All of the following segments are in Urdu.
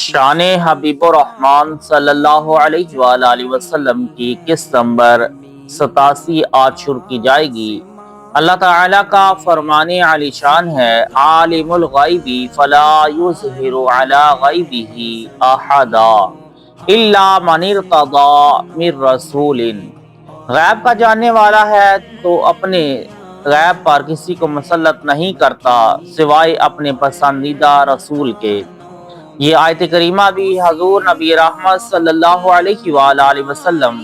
شان حبیب الرحمن صلی اللہ علیہ وآلہ وسلم کی قسط نمبر 87 آج شروع کی جائے گی۔ اللہ تعالیٰ کا فرمان علی شان ہے، عالم الغیب فلا یظہر علی غیبہ احدا الا من ارتضی من رسول۔ غیب کا جاننے والا ہے تو اپنے غیب پر کسی کو مسلط نہیں کرتا سوائے اپنے پسندیدہ رسول کے۔ یہ آیت کریمہ بھی حضور نبی رحمت صلی اللہ علیہ وآلہ وسلم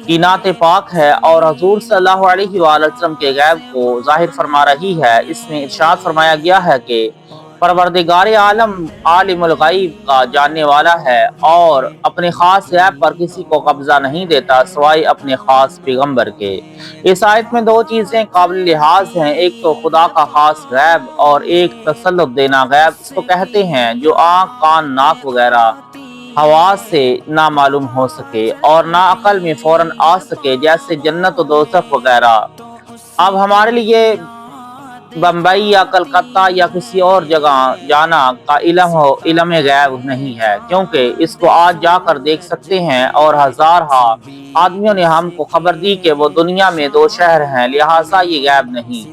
کی نعت پاک ہے اور حضور صلی اللہ علیہ وآلہ وسلم کے غیب کو ظاہر فرما رہی ہے۔ اس میں ارشاد فرمایا گیا ہے کہ پروردگار عالم عالم الغیب کا جاننے والا ہے اور اپنے خاص غیب پر کسی کو قبضہ نہیں دیتا سوائے اپنے خاص پیغمبر کے۔ اس آیت میں دو چیزیں قابل لحاظ ہیں، ایک تو خدا کا خاص غیب اور ایک تسلط دینا۔ غیب اس کو کہتے ہیں جو آنکھ، کان، ناک وغیرہ حواس سے نہ معلوم ہو سکے اور نہ عقل میں فوراً آ سکے، جیسے جنت و دوزخ وغیرہ۔ اب ہمارے لیے بمبئی یا کلکتہ یا کسی اور جگہ جانا کا علم غیب نہیں ہے، کیونکہ اس کو آج جا کر دیکھ سکتے ہیں اور ہزارہا آدمیوں نے ہم کو خبر دی کہ وہ دنیا میں دو شہر ہیں، لہٰذا یہ غیب نہیں۔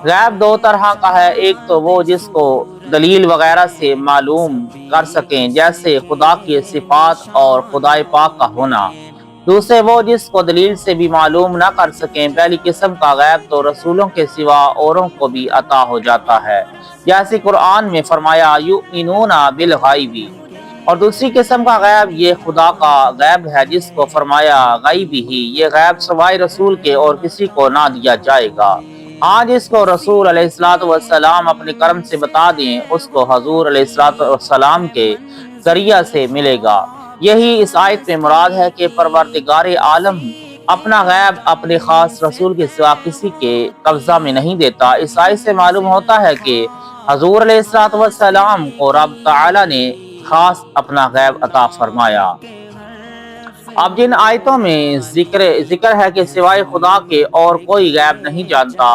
غیب دو طرح کا ہے، ایک تو وہ جس کو دلیل وغیرہ سے معلوم کر سکیں، جیسے خدا کی صفات اور خدائے پاک کا ہونا۔ دوسرے وہ جس کو دلیل سے بھی معلوم نہ کر سکیں۔ پہلی قسم کا غیب تو رسولوں کے سوا اوروں کو بھی عطا ہو جاتا ہے، جیسے قرآن میں فرمایا یؤمنون بالغیب، اور دوسری قسم کا غیب یہ خدا کا غیب ہے جس کو فرمایا غیب ہی، یہ غیب سوائے رسول کے اور کسی کو نہ دیا جائے گا۔ ہاں جس کو رسول علیہ السلام اپنے کرم سے بتا دیں اس کو حضور علیہ السلام کے ذریعہ سے ملے گا۔ یہی اس آیت میں مراد ہے کہ پروردگار عالم اپنا غیب اپنے خاص رسول کے سوا کسی کے قبضہ میں نہیں دیتا۔ اس آیت سے معلوم ہوتا ہے کہ حضور علیہ السلام کو رب تعالی نے خاص اپنا غیب عطا فرمایا۔ اب جن آیتوں میں ذکر ہے کہ سوائے خدا کے اور کوئی غیب نہیں جانتا،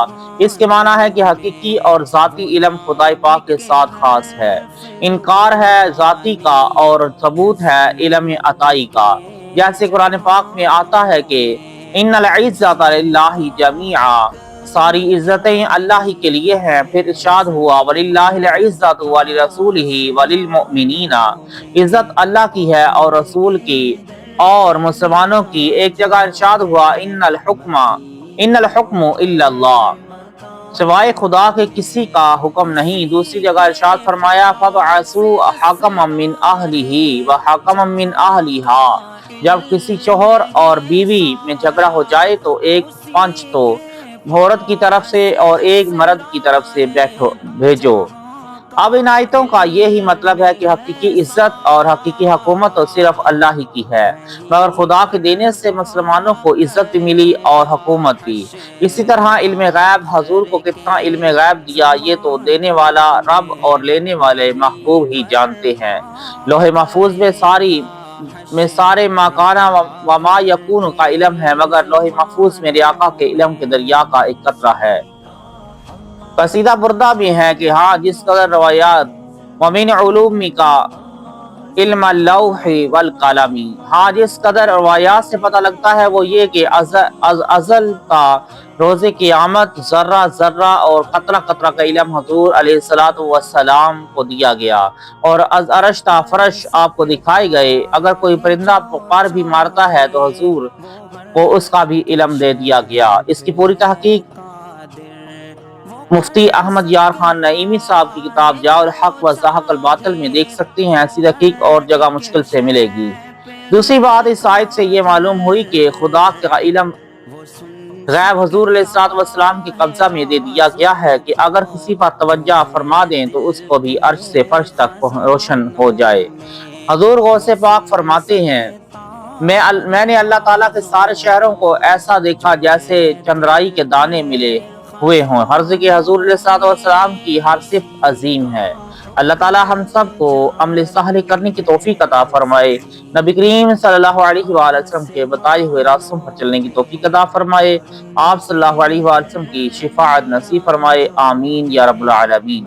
اس کے معنی ہے کہ حقیقی اور ذاتی علم خدائے پاک کے ساتھ خاص ہے۔ انکار ہے ذاتی کا اور ثبوت ہے علم عطائی کا، جیسے قرآن پاک میں آتا ہے کہ ان العزت للہ جمیعا، ساری عزتیں اللہ ہی کے لیے ہیں۔ پھر ارشاد ہوا وَلِلَّهِ الْعِزَّةُ وَلِرَسُولِهِ وَلِلْمُؤْمِنِينَ، عزت اللہ کی ہے اور رسول کی اور مسلمانوں کی۔ ایک جگہ ارشاد ہوا ان الحکم الا اللہ، سوائے خدا کے کسی کا حکم نہیں۔ دوسری جگہ ارشاد فرمایا فَبْعَثُوا حَكَمًا مِّنْ أَهْلِهِ وَحَكَمًا مِّنْ أَهْلِهَا، جب کسی شوہر اور بیوی میں جھگڑا ہو جائے تو ایک پنچ تو عورت کی طرف سے اور ایک مرد کی طرف سے بھیجو۔ اب ان آیتوں کا یہی مطلب ہے کہ حقیقی عزت اور حقیقی حکومت تو صرف اللہ ہی کی ہے، مگر خدا کے دینے سے مسلمانوں کو عزت بھی ملی اور حکومت بھی۔ اسی طرح علم غیب، حضور کو کتنا علم غیب دیا یہ تو دینے والا رب اور لینے والے محبوب ہی جانتے ہیں۔ لوح محفوظ میں سارے ما کان و ما یکون کا علم ہے، مگر لوح محفوظ میں آقا کے علم کے دریا کا ایک قطرہ ہے۔ قصیدہ بردہ بھی ہے کہ ہاں جس قدر روایات ومن علوم کا علم اللوح والقلم، ہاں جس قدر روایات سے پتہ لگتا ہے وہ یہ کہ ازل کا روز قیامت ذرہ ذرہ اور قطرہ قطرہ کا علم حضور علیہ السلام کو دیا گیا اور از عرش تا فرش آپ کو دکھائے گئے۔ اگر کوئی پرندہ پر بھی مارتا ہے تو حضور کو اس کا بھی علم دے دیا گیا۔ اس کی پوری تحقیق مفتی احمد یار خان نعیمی صاحب کی کتاب جاء الحق و زهق الباطل میں دیکھ سکتے ہیں۔ ایسی تحقیق اور جگہ مشکل سے ملے گی۔ دوسری بات اس آیت سے یہ معلوم ہوئی کہ خدا کا علم غیب حضور علیہ السلام کے قبضہ میں دے دیا گیا ہے کہ اگر کسی پر توجہ فرما دیں تو اس کو بھی عرش سے فرش تک روشن ہو جائے۔ حضور غوث پاک فرماتے ہیں میں نے اللہ تعالیٰ کے سارے شہروں کو ایسا دیکھا جیسے چندرائی کے دانے ملے ہوئے ہوں، حرض کہ حضور علیہ السلام کی ہر صفت عظیم ہے۔ اللہ تعالیٰ ہم سب کو عمل صالح کرنے کی توفیق عطا فرمائے، نبی کریم صلی اللہ علیہ وآلہ وسلم کے بتائے ہوئے راستوں پر چلنے کی توفیق عطا فرمائے، آپ صلی اللہ علیہ وآلہ وسلم کی شفاعت نصیب فرمائے، آمین یا رب العالمین۔